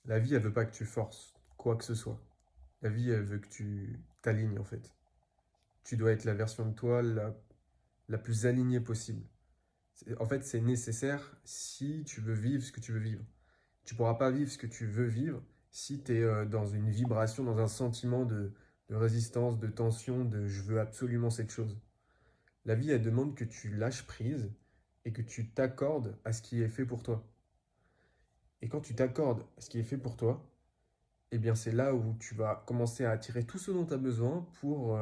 La vie, elle veut pas que tu forces quoi que ce soit. La vie, elle veut que tu t'alignes en fait. Tu dois être la version de toi la plus alignée possible. En fait, c'est nécessaire si tu veux vivre ce que tu veux vivre. Tu pourras pas vivre ce que tu veux vivre si tu es dans une vibration, dans un sentiment de résistance, de tension, de je veux absolument cette chose. La vie, elle demande que tu lâches prise et que tu t'accordes à ce qui est fait pour toi. Et quand tu t'accordes à ce qui est fait pour toi, eh bien c'est là où tu vas commencer à attirer tout ce dont tu as besoin pour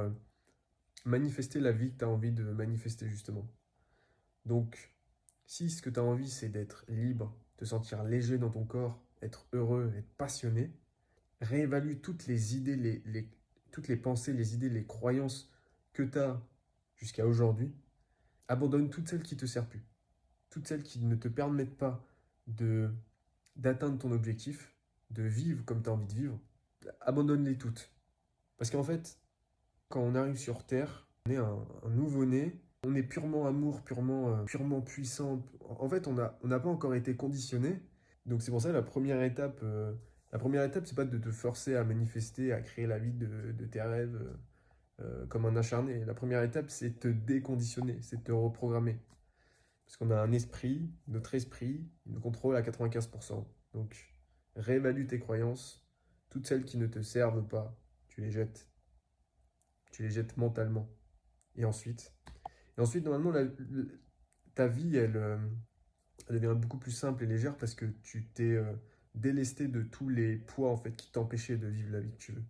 manifester la vie que tu as envie de manifester justement. Donc, si ce que tu as envie, c'est d'être libre, te sentir léger dans ton corps, être heureux, être passionné, réévalue toutes les idées, toutes les pensées, les idées, les croyances que tu as jusqu'à aujourd'hui. Abandonne toutes celles qui ne te servent plus, toutes celles qui ne te permettent pas de d'atteindre ton objectif, de vivre comme tu as envie de vivre. Abandonne-les toutes. Parce qu'en fait, quand on arrive sur Terre, on est un nouveau-né, on est purement amour, purement puissant. En fait, on n'a pas encore été conditionné. Donc c'est pour ça la première étape, c'est pas de te forcer à manifester, à créer la vie de tes rêves comme un acharné. La première étape, c'est te déconditionner, c'est te reprogrammer. Parce qu'on a un esprit, notre esprit, il nous contrôle à 95%. Donc réévalue tes croyances, toutes celles qui ne te servent pas, tu les jettes. Tu les jettes mentalement. Et ensuite, normalement, ta vie, elle devient beaucoup plus simple et légère parce que tu t'es délesté de tous les poids en fait qui t'empêchaient de vivre la vie que tu veux.